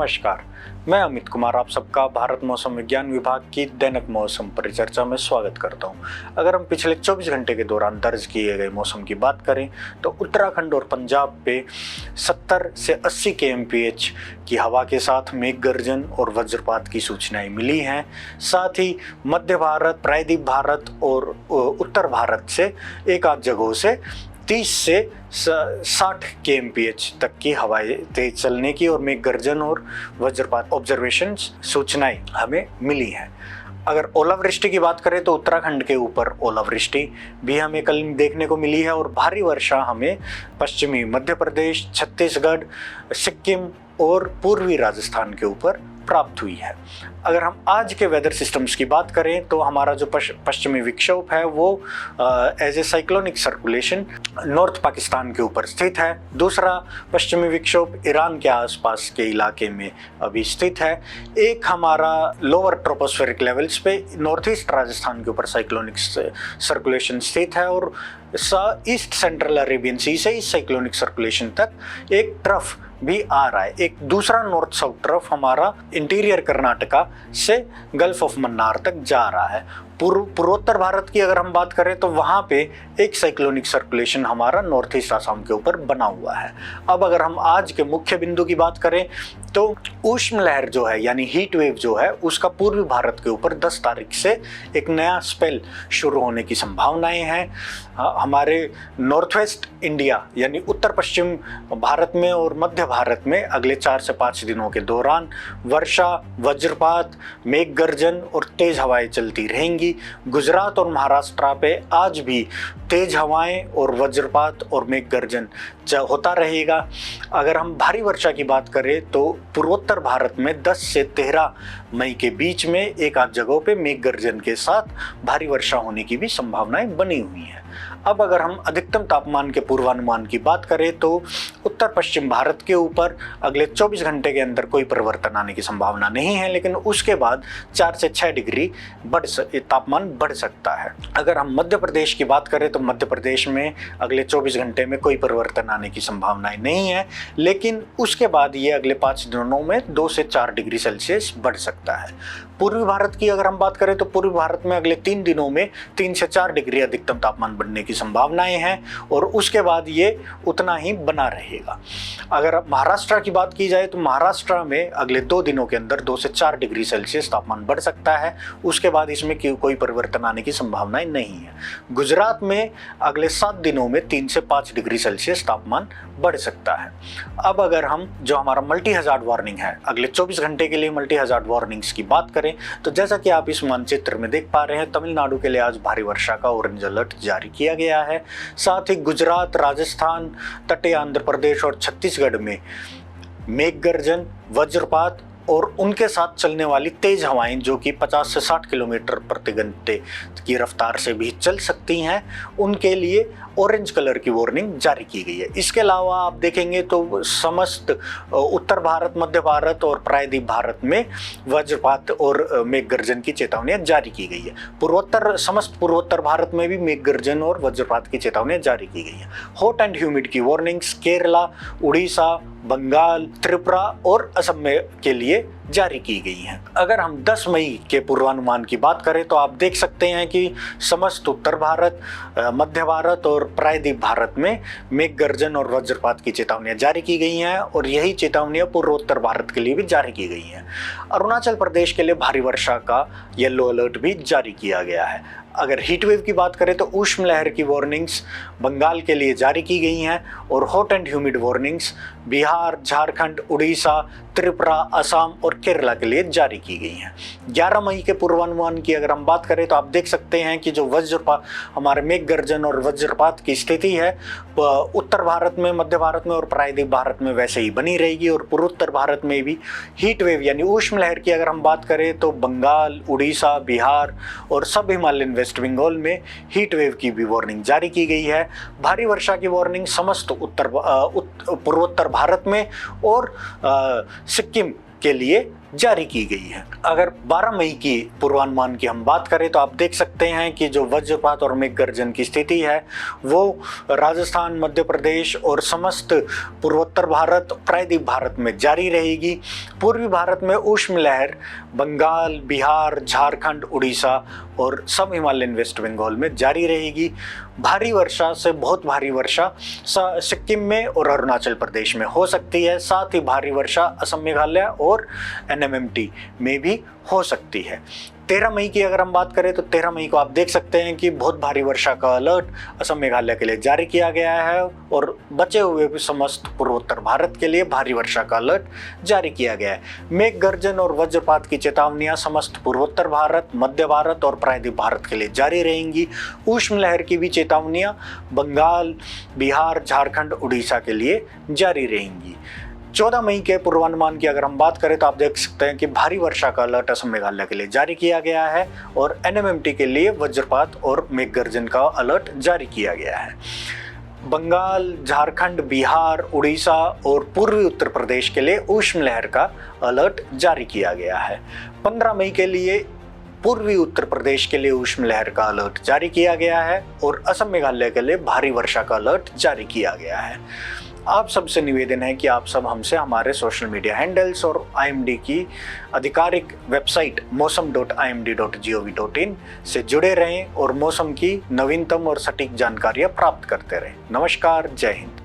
नमस्कार, मैं अमित कुमार आप सबका भारत मौसम विज्ञान विभाग की दैनिक मौसम परिचर्चा में स्वागत करता हूं। अगर हम पिछले 24 घंटे के दौरान दर्ज किए गए मौसम की बात करें तो उत्तराखंड और पंजाब पे 70 से 80 kmph की हवा के साथ मेघ गर्जन और वज्रपात की सूचनाएं मिली हैं। साथ ही मध्य भारत, प्रायद्वीप भारत और उत्तर भारत से एक आध जगहों से 30 से 60 kmph तक की हवाएं तेज चलने की और मेघ गर्जन और वज्रपात ऑब्जर्वेशन सूचनाएं हमें मिली हैं। अगर ओलावृष्टि की बात करें तो उत्तराखंड के ऊपर ओलावृष्टि भी हमें कल देखने को मिली है और भारी वर्षा हमें पश्चिमी मध्य प्रदेश, छत्तीसगढ़, सिक्किम और पूर्वी राजस्थान के ऊपर प्राप्त हुई है। अगर हम आज के वेदर सिस्टम्स की बात करें तो हमारा जो पश्चिमी विक्षोभ है वो as a cyclonic circulation north Pakistan के ऊपर स्थित है। दूसरा पश्चिमी विक्षोभ ईरान के आसपास के इलाके में अभी स्थित है। एक हमारा लोअर ट्रोपोस्फेरिक लेवल्स पे नॉर्थ ईस्ट राजस्थान के ऊपर साइक्लोनिक सर्कुलेशन स्थित है और ईस्ट सेंट्रल अरेबियन सी से इस साइक्लोनिक सर्कुलेशन तक एक ट्रफ भी आ रहा है। एक दूसरा नॉर्थ साउथ ट्रफ हमारा इंटीरियर कर्नाटका से गल्फ ऑफ मन्नार तक जा रहा है। पूर्वोत्तर भारत की अगर हम बात करें तो वहाँ पे एक साइक्लोनिक सर्कुलेशन हमारा नॉर्थ ईस्ट आसाम के ऊपर बना हुआ है। अब अगर हम आज के मुख्य बिंदु की बात करें तो उष्ण लहर जो है यानी हीट वेव जो है उसका पूर्वी भारत के ऊपर 10 तारीख से एक नया स्पेल शुरू होने की संभावनाएं हैं। हमारे नॉर्थ वेस्ट इंडिया यानी उत्तर पश्चिम भारत में और मध्य भारत में अगले 4 से 5 दिनों के दौरान वर्षा, वज्रपात, मेघ गर्जन और तेज हवाएं चलती रहेंगी। गुजरात और महाराष्ट्र पे आज भी तेज हवाएं और वज्रपात और मेघ गर्जन होता रहेगा। अगर हम भारी वर्षा की बात करें तो पूर्वोत्तर भारत में 10 से 13 मई के बीच में एक आध जगहों पे मेघ गर्जन के साथ भारी वर्षा होने की भी संभावनाएं बनी हुई हैं। अब अगर हम अधिकतम तापमान के पूर्वानुमान की बात करें तो उत्तर पश्चिम भारत के ऊपर अगले 24 घंटे के अंदर कोई परिवर्तन आने की संभावना नहीं है, लेकिन उसके बाद 4 से 6 डिग्री तापमान बढ़ सकता है। अगर हम मध्य प्रदेश की बात करें तो मध्य प्रदेश में अगले 24 घंटे में कोई परिवर्तन आने की संभावनाएं नहीं है, लेकिन उसके बाद ये अगले 5 दिनों में 2 से 4 डिग्री सेल्सियस बढ़ सकता है। पूर्वी भारत की अगर हम बात करें तो पूर्वी भारत में अगले 3 दिनों में 3 से 4 डिग्री अधिकतम तापमान बढ़ने की संभावनाएं हैं और उसके बाद ये उतना ही बना रहेगा। अगर महाराष्ट्र की बात की जाए तो महाराष्ट्र में अगले 2 दिनों के अंदर 2 से 4 डिग्री सेल्सियस तापमान बढ़ सकता है। उसके बाद इसमें कोई परिवर्तन आने की संभावनाएं नहीं है। गुजरात में अगले 7 दिनों में 3 से 5 डिग्री सेल्सियस तापमान बढ़ सकता है। अब अगर हम जो हमारा मल्टी हजार्ड वार्निंग है अगले 24 घंटे के लिए मल्टी हजार्ड वार्निंग्स की बात करें तो जैसा कि आप इस मानचित्र में देख पा रहे हैं, तमिलनाडु के लिए आज भारी वर्षा का ऑरेंज अलर्ट जारी किया गया है। साथ ही गुजरात, राजस्थान, तटीय आंध्र प्रदेश और छत्तीसगढ़ में मेघ गर्जन, वज्रपात और उनके साथ चलने वाली तेज हवाएं जो कि 50 से 60 किलोमीटर प्रति घंटे की रफ्तार से भी चल सकती हैं, उनके लिए ऑरेंज कलर की वार्निंग जारी की गई है। इसके अलावा आप देखेंगे तो समस्त उत्तर भारत, मध्य भारत और प्रायद्वीप भारत में वज्रपात और मेघ गर्जन की चेतावनियां जारी की गई है। समस्त पूर्वोत्तर भारत में भी मेघ गर्जन और वज्रपात की चेतावनियां जारी की गई हैं। हॉट एंड ह्यूमिड की वार्निंग्स केरला, उड़ीसा, बंगाल, त्रिपुरा और असम के लिए जारी की गई हैं। अगर हम 10 मई के पूर्वानुमान की बात करें तो आप देख सकते हैं कि समस्त उत्तर भारत, मध्य भारत और प्रायद्वीप भारत में मेघ गर्जन और वज्रपात की चेतावनियां जारी की गई हैं और यही चेतावनियां पूर्वोत्तर भारत के लिए भी जारी की गई हैं। अरुणाचल प्रदेश के लिए भारी वर्षा का येलो अलर्ट भी जारी किया गया है। अगर हीट वेव की बात करें तो उष्ण लहर की वार्निंग्स बंगाल के लिए जारी की गई हैं और hot and humid warnings Bihar, Jharkhand, Orissa, Tripura, Assam और केरला के लिए जारी की गई हैं। 11 मई के पूर्वानुमान की अगर हम बात करें तो आप देख सकते हैं कि जो वज्रपात हमारे मेघ गर्जन और वज्रपात की स्थिति है उत्तर भारत में, मध्य भारत में और प्रायद्वीप भारत में वैसे ही बनी रहेगी और पूर्वोत्तर भारत में भी हीट वेव यानी उष्ण लहर की अगर हम बात करें तो बंगाल, उड़ीसा, बिहार और सब हिमालयन वेस्ट बंगाल में हीट वेव की भी वार्निंग जारी की गई है। भारी वर्षा की वार्निंग समस्त पूर्वोत्तर भारत में और सिक्किम के लिए जारी की गई है। अगर 12 मई की पूर्वानुमान की हम बात करें तो आप देख सकते हैं कि जो वज्रपात और मेघ गर्जन की स्थिति है वो राजस्थान, मध्य प्रदेश और समस्त पूर्वोत्तर भारत, प्रायद्वीप भारत में जारी रहेगी। पूर्वी भारत में उष्ण लहर बंगाल, बिहार, झारखंड, उड़ीसा और सब हिमालयन वेस्ट बंगाल में जारी रहेगी। भारी वर्षा से बहुत भारी वर्षा सिक्किम में और अरुणाचल प्रदेश में हो सकती है। साथ ही भारी वर्षा असम, मेघालय और NMMT में भी हो सकती है। 13 मई की अगर हम बात करें तो 13 मई को आप देख सकते हैं कि बहुत भारी वर्षा का अलर्ट असम, मेघालय के लिए जारी किया गया है और बचे हुए भी समस्त पूर्वोत्तर भारत के लिए भारी वर्षा का अलर्ट जारी किया गया है। मेघ गर्जन और वज्रपात की चेतावनियां समस्त पूर्वोत्तर भारत, मध्य भारत और प्रायद्वीप भारत के लिए जारी रहेंगी। उष्ण लहर की भी चेतावनियां बंगाल, बिहार, झारखंड, उड़ीसा के लिए जारी रहेंगी। 14 मई के पूर्वानुमान की अगर हम बात करें तो आप देख सकते हैं कि भारी वर्षा का अलर्ट असम, मेघालय के लिए जारी किया गया है और NMMT के लिए वज्रपात और मेघ गर्जन का अलर्ट जारी किया गया है। बंगाल, झारखंड, बिहार, उड़ीसा और पूर्वी उत्तर प्रदेश के लिए उष्ण लहर का अलर्ट जारी किया गया है। 15 मई के लिए पूर्वी उत्तर प्रदेश के लिए उष्ण लहर का अलर्ट जारी किया गया है और असम, मेघालय के लिए भारी वर्षा का अलर्ट जारी किया गया है। आप सबसे निवेदन है कि आप सब हमसे हमारे सोशल मीडिया हैंडल्स और IMD की आधिकारिक वेबसाइट मौसम.imd.gov.in से जुड़े रहें और मौसम की नवीनतम और सटीक जानकारियां प्राप्त करते रहें। नमस्कार, जय हिंद।